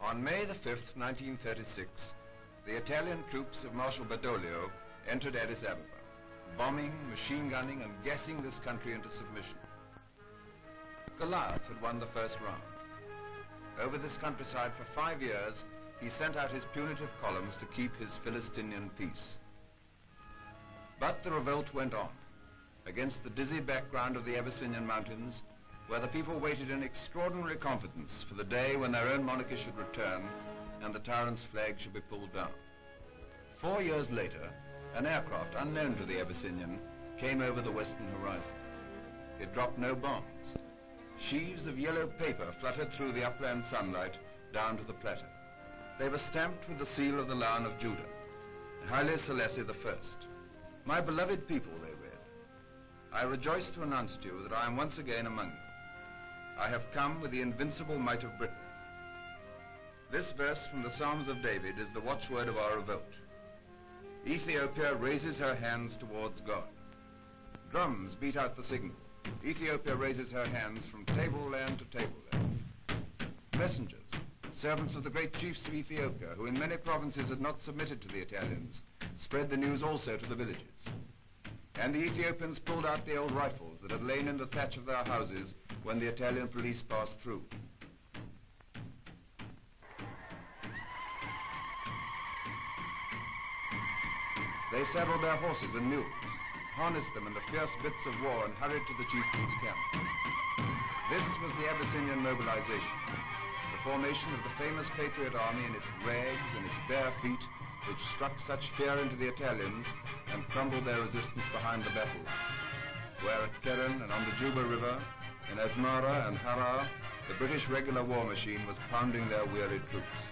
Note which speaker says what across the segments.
Speaker 1: On May the 5th, 1936, the Italian troops of Marshal Badoglio entered Addis Ababa, bombing, machine gunning, and gassing this country into submission. Goliath had won the first round. Over this countryside for 5 years, he sent out his punitive columns to keep his Philistinian peace. But the revolt went on, against the dizzy background of the Abyssinian mountains, where the people waited in extraordinary confidence for the day when their own monarchy should return and the tyrant's flag should be pulled down. 4 years later, an aircraft unknown to the Abyssinian came over the western horizon. It dropped no bombs. Sheaves of yellow paper fluttered through the upland sunlight down to the plateau. They were stamped with the seal of the Lion of Judah, Haile Selassie I. My beloved people, they read, I rejoice to announce to you that I am once again among you. I have come with the invincible might of Britain. This verse from the Psalms of David is the watchword of our revolt. Ethiopia raises her hands towards God. Drums beat out the signal. Ethiopia raises her hands from tableland to tableland. Messengers, servants of the great chiefs of Ethiopia, who in many provinces had not submitted to the Italians, spread the news also to the villages. And the Ethiopians pulled out the old rifles that had lain in the thatch of their houses when the Italian police passed through. They saddled their horses and mules, harnessed them in the fierce bits of war, and hurried to the chieftain's camp. This was the Abyssinian mobilization, the formation of the famous Patriot Army in its rags and its bare feet, which struck such fear into the Italians and crumbled their resistance behind the battle line, where at Keren and on the Juba River, in Asmara and Harar, the British regular war machine was pounding their wearied troops.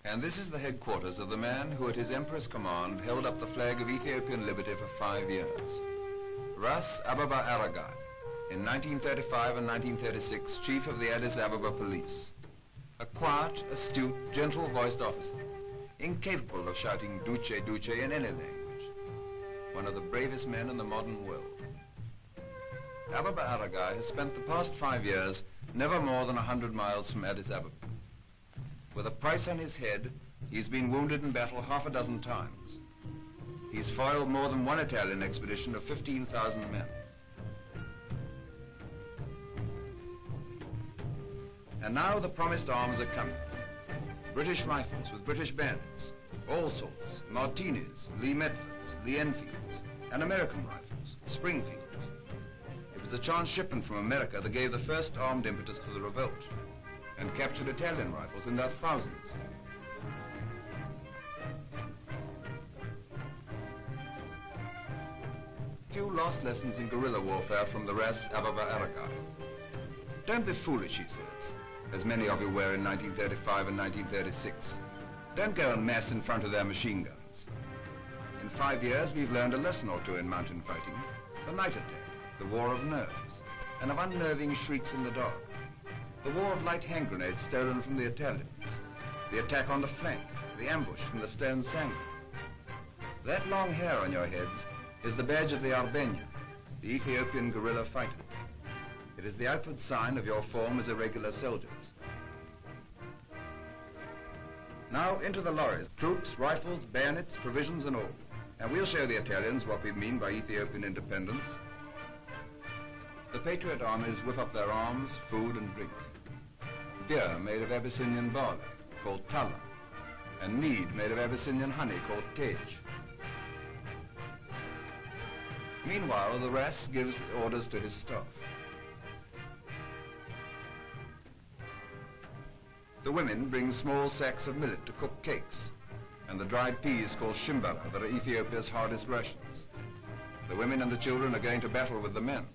Speaker 1: And this is the headquarters of the man who at his emperor's command held up the flag of Ethiopian liberty for 5 years. Ras Ababa Aragai, in 1935 and 1936, chief of the Addis Ababa police. A quiet, astute, gentle-voiced officer, incapable of shouting Duce, Duce in any language. One of the bravest men in the modern world. Ababa Aragai has spent the past 5 years never more than 100 miles from Addis Ababa. With a price on his head, he's been wounded in battle half a dozen times. He's foiled more than one Italian expedition of 15,000 men. And now the promised arms are coming. British rifles with British bayonets, all sorts, Martinis, Lee Medfords, Lee Enfields, and American rifles, Springfields. It was the chance shipment from America that gave the first armed impetus to the revolt, and captured Italian rifles in their thousands. Few lost lessons in guerrilla warfare from the Ras Ababa Aragai. Don't be foolish, he says, as many of you were in 1935 and 1936. Don't go en masse in front of their machine guns. In 5 years, we've learned a lesson or two in mountain fighting. The night attack, the war of nerves, and of unnerving shrieks in the dark. The war of light hand grenades stolen from the Italians. The attack on the flank, the ambush from the stone sangle. That long hair on your heads is the badge of the Arbenya, the Ethiopian guerrilla fighter. It is the outward sign of your form as irregular soldiers. Now into the lorries, troops, rifles, bayonets, provisions and all. And we'll show the Italians what we mean by Ethiopian independence. The Patriot armies whip up their arms, food and drink. Beer made of Abyssinian barley, called tala, and mead made of Abyssinian honey, called tej. Meanwhile, the Ras gives orders to his staff. The women bring small sacks of millet to cook cakes, and the dried peas called shimbara that are Ethiopia's hardest rations. The women and the children are going to battle with the men.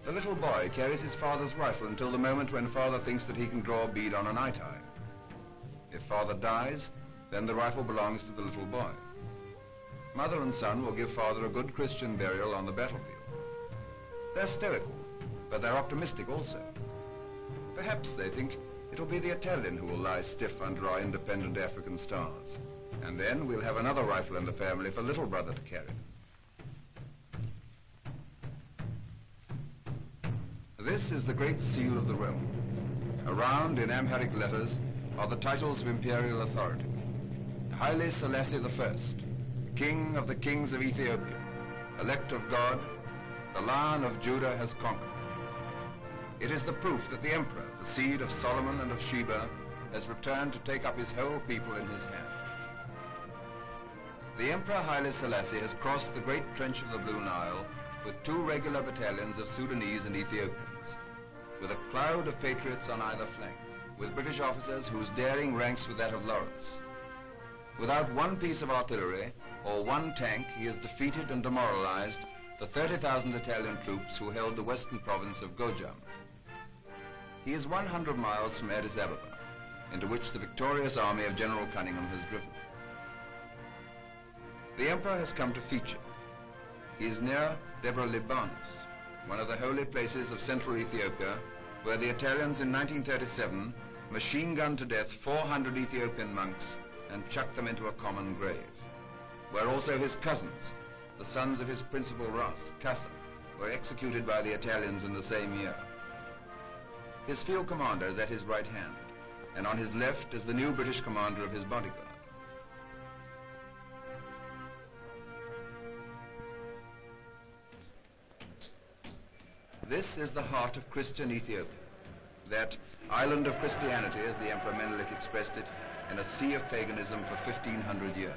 Speaker 1: The little boy carries his father's rifle until the moment when father thinks that he can draw a bead on an eye-tie. If father dies, then the rifle belongs to the little boy. Mother and son will give father a good Christian burial on the battlefield. They're stoical, but they're optimistic also. Perhaps, they think, it'll be the Italian who will lie stiff under our independent African stars. And then we'll have another rifle in the family for little brother to carry. This is the Great Seal of the realm. Around in Amharic letters are the titles of imperial authority. Haile Selassie I, King of the kings of Ethiopia, elect of God, the Lion of Judah has conquered. It is the proof that the emperor, the seed of Solomon and of Sheba, has returned to take up his whole people in his hand. The Emperor Haile Selassie has crossed the great trench of the Blue Nile with 2 regular battalions of Sudanese and Ethiopians, with a cloud of patriots on either flank, with British officers whose daring ranks with that of Lawrence. Without one piece of artillery or one tank, he has defeated and demoralized the 30,000 Italian troops who held the western province of Gojam. He is 100 miles from Addis Ababa, into which the victorious army of General Cunningham has driven. The emperor has come to feature. He is near Debre Libanus, one of the holy places of central Ethiopia, where the Italians in 1937 machine-gunned to death 400 Ethiopian monks and chucked them into a common grave, where also his cousins, the sons of his principal Ras, Kassa, were executed by the Italians in the same year. His field commander is at his right hand, and on his left is the new British commander of his bodyguard. This is the heart of Christian Ethiopia, that island of Christianity, as the Emperor Menelik expressed it, in a sea of paganism for 1,500 years.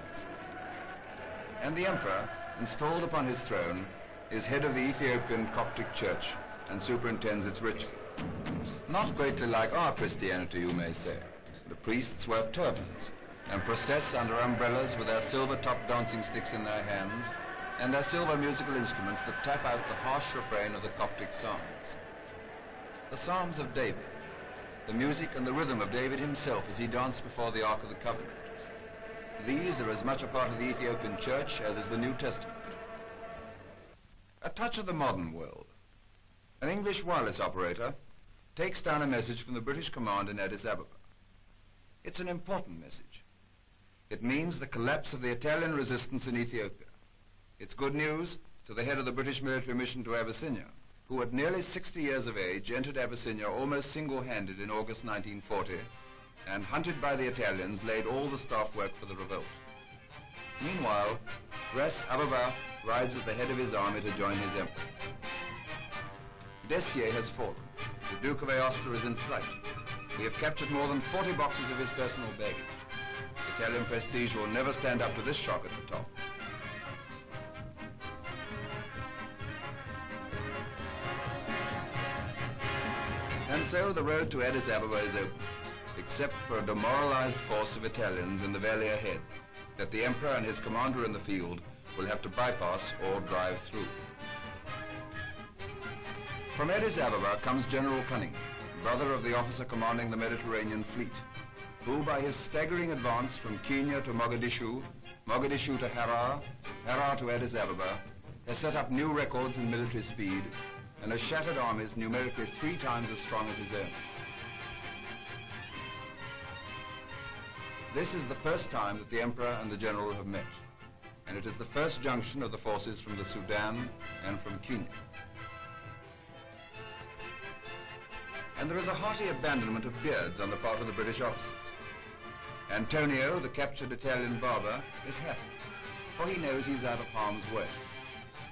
Speaker 1: And the emperor, installed upon his throne, is head of the Ethiopian Coptic Church and superintends its ritual. Not greatly like our Christianity, you may say. The priests wear turbans and process under umbrellas with their silver-topped dancing sticks in their hands and their silver musical instruments that tap out the harsh refrain of the Coptic Psalms. The Psalms of David, the music and the rhythm of David himself as he danced before the Ark of the Covenant. These are as much a part of the Ethiopian Church as is the New Testament. A touch of the modern world. An English wireless operator takes down a message from the British command in Addis Ababa. It's an important message. It means the collapse of the Italian resistance in Ethiopia. It's good news to the head of the British military mission to Abyssinia, who at nearly 60 years of age entered Abyssinia almost single-handed in August 1940, and hunted by the Italians laid all the staff work for the revolt. Meanwhile, Ras Ababa rides at the head of his army to join his emperor. Dessier has fallen. The Duke of Aosta is in flight. We have captured more than 40 boxes of his personal baggage. Italian prestige will never stand up to this shock at the top. And so the road to Addis Ababa is open, except for a demoralized force of Italians in the valley ahead that the emperor and his commander in the field will have to bypass or drive through. From Addis Ababa comes General Cunningham, brother of the officer commanding the Mediterranean fleet, who by his staggering advance from Kenya to Mogadishu, Mogadishu to Harar, Harar to Addis Ababa, has set up new records in military speed and has shattered armies numerically 3 times as strong as his own. This is the first time that the emperor and the general have met, and it is the first junction of the forces from the Sudan and from Kenya. And there is a hearty abandonment of beards on the part of the British officers. Antonio, the captured Italian barber, is happy, for he knows he's out of harm's way.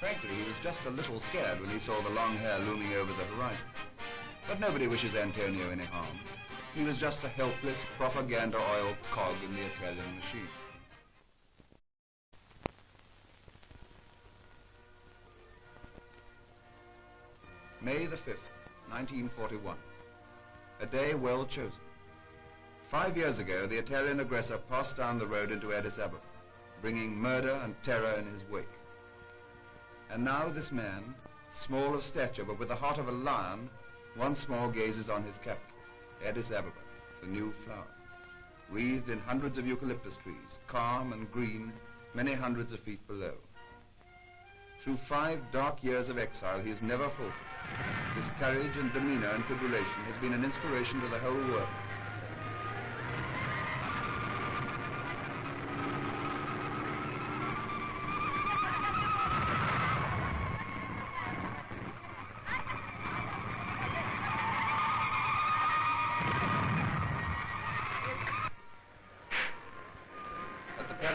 Speaker 1: Frankly, he was just a little scared when he saw the long hair looming over the horizon. But nobody wishes Antonio any harm. He was just a helpless, propaganda-oiled cog in the Italian machine. May the 5th, 1941. A day well chosen. 5 years ago, the Italian aggressor passed down the road into Addis Ababa, bringing murder and terror in his wake. And now this man, small of stature but with the heart of a lion, once more gazes on his capital, Addis Ababa, the new flower, wreathed in hundreds of eucalyptus trees, calm and green, many hundreds of feet below. Through 5 dark years of exile, he has never faltered. His courage and demeanor in tribulation has been an inspiration to the whole world.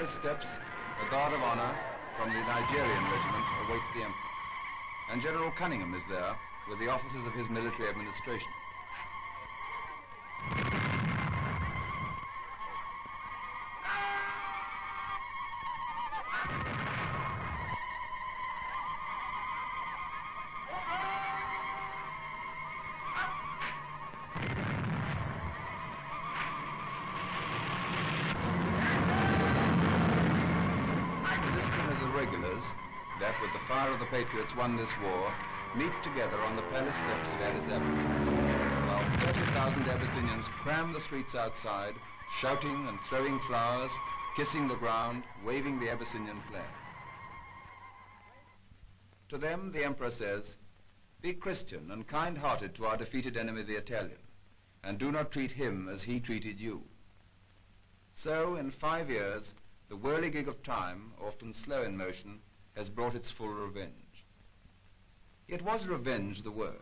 Speaker 1: palace steps, a guard of honor from the Nigerian regiment await the emperor. And General Cunningham is there with the officers of his military administration. That with the fire of the patriots won this war, meet together on the palace steps of Addis Ababa, while 30,000 Abyssinians cram the streets outside, shouting and throwing flowers, kissing the ground, waving the Abyssinian flag. To them, the emperor says, "Be Christian and kind-hearted to our defeated enemy, the Italian, and do not treat him as he treated you." So, in 5 years, the whirligig of time, often slow in motion, has brought its full revenge. Yet was revenge the word?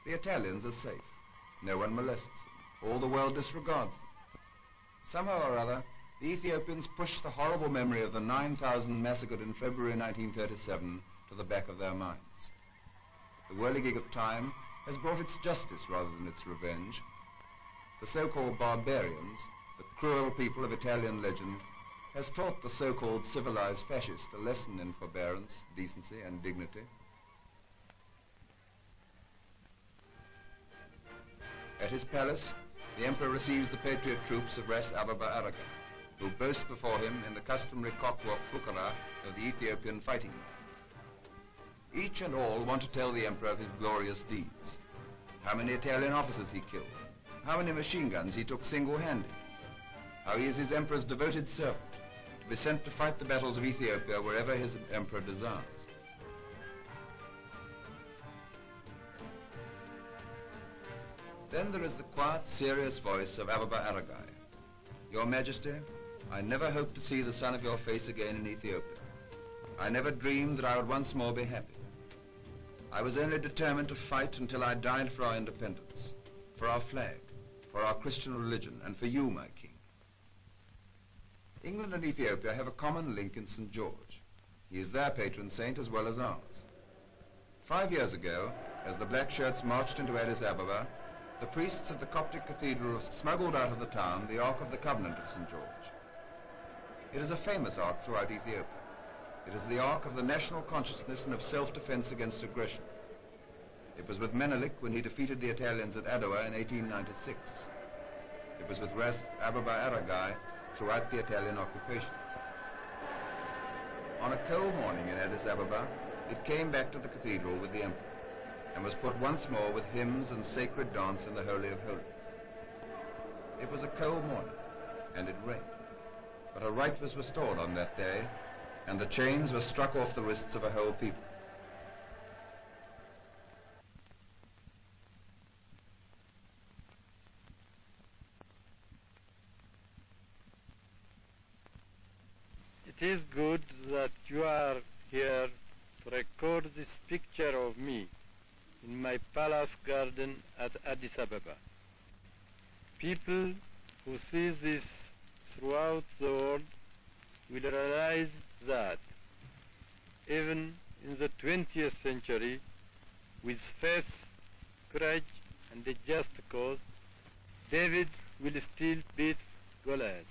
Speaker 1: The Italians are safe. No one molests them. All the world disregards them. Somehow or other, the Ethiopians push the horrible memory of the 9,000 massacred in February 1937 to the back of their minds. The whirligig of time has brought its justice rather than its revenge. The so-called barbarians, the cruel people of Italian legend, has taught the so-called civilized fascist a lesson in forbearance, decency, and dignity. At his palace, the emperor receives the patriot troops of Ras Ababa Araga, who boast before him in the customary cocklock fukara of the Ethiopian fighting man. Each and all want to tell the emperor of his glorious deeds. How many Italian officers he killed, how many machine guns he took single-handed, how he is his emperor's devoted servant, to be sent to fight the battles of Ethiopia wherever his emperor desires. Then there is the quiet, serious voice of Ababa Aragai. "Your Majesty, I never hoped to see the sun of your face again in Ethiopia. I never dreamed that I would once more be happy. I was only determined to fight until I died for our independence, for our flag, for our Christian religion, and for you, my king." England and Ethiopia have a common link in St. George. He is their patron saint as well as ours. 5 years ago, as the black shirts marched into Addis Ababa, the priests of the Coptic cathedral smuggled out of the town the Ark of the Covenant of St. George. It is a famous ark throughout Ethiopia. It is the ark of the national consciousness and of self-defense against aggression. It was with Menelik when he defeated the Italians at Addis in 1896. It was with Ras Ababa Aragai throughout the Italian occupation. On a cold morning in Addis Ababa, it came back to the cathedral with the emperor and was put once more with hymns and sacred dance in the Holy of Holies. It was a cold morning, and it rained, but a right was restored on that day, and the chains were struck off the wrists of a whole people.
Speaker 2: It is good that you are here to record this picture of me in my palace garden at Addis Ababa. People who see this throughout the world will realize that even in the 20th century, with faith, courage, and a just cause, David will still beat Goliath.